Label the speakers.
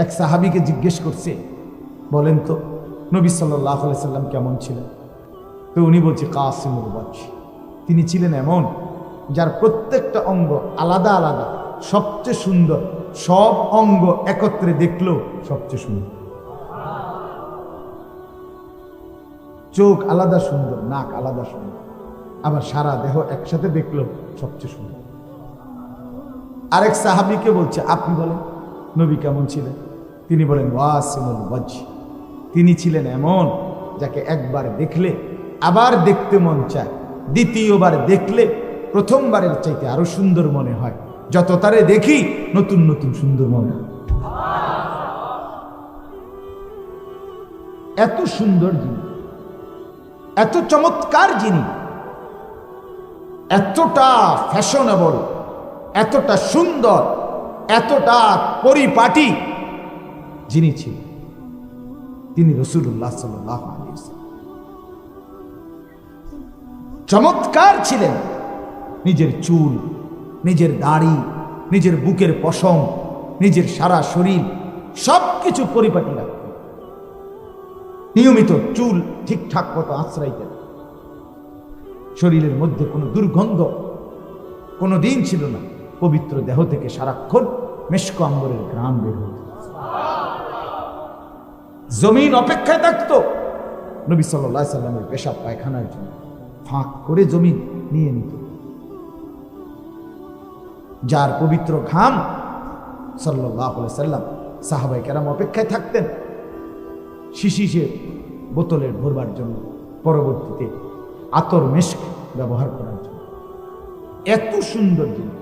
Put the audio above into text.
Speaker 1: এক সাহাবীকে জিজ্ঞেস করছে, বলেন তো নবী সাল্লাল্লাহু আলাইহি সাল্লাম কেমন ছিলেন? তো উনি বলছে কাসিমুল ওয়াজহ, তিনি ছিলেন এমন যার প্রত্যেকটা অঙ্গ আলাদা আলাদা, সবচেয়ে সুন্দর, সব অঙ্গ একত্রে দেখলো সবচেয়ে সুন্দর। চোখ আলাদা সুন্দর, নাক আলাদা সুন্দর, আবার সারা দেহ একসাথে দেখলো সবচেয়ে সুন্দর। আরেক সাহাবীকে বলছে, আপনি বলেন নবী কেমন ছিলেন? তিনি বলেন ওয়াসিমুল ওয়াজহ, তিনি ছিলেন এমন যাকে একবার দেখলে আবার দেখতে মন চায়, দ্বিতীয়বার দেখলে প্রথমবারের চাইতে আরো সুন্দর মনে হয়, যত তারে দেখি নতুন নতুন সুন্দর মনে হয়। এত সুন্দর যিনি, এত চমৎকার যিনি, এতটা ফ্যাশনেবল, এতটা সুন্দর, এতটা পরিপাটি যিনি ছিলেন, তিনি রাসূলুল্লাহ সাল্লাল্লাহু আলাইহি ওয়াসাল্লাম। চমৎকার ছিলেন, নিজের চুল, নিজের দাড়ি, নিজের বুকের পশম, নিজের সারা শরীর সবকিছু পরিপাটি রাখতেন। নিয়মিত চুল ঠিকঠাক মতো আঁচড়াইতেন। শরীরের মধ্যে কোনো দুর্গন্ধ কোনো দিন ছিল না। পবিত্র দেহ থেকে সারাক্ষণ মেশক আম্বরের ঘ্রাণ বের হতো। জমিন অপেক্ষায় থাকতো নবী সাল্লাল্লাহু আলাইহি সাল্লামের পেশাব পায়খানার জন্য, ফাঁক করে জমিন নিয়ে নিত। যার পবিত্র ঘাম সাল্লাল্লাহু আলাইহি সাল্লাম, সাহাবায়ে কেরাম অপেক্ষায় থাকতেন শিশিসে বোতলের ভরবার জন্য, পরবর্তীতে আতর মেশক ব্যবহার করার জন্য। এত সুন্দর জিনিস।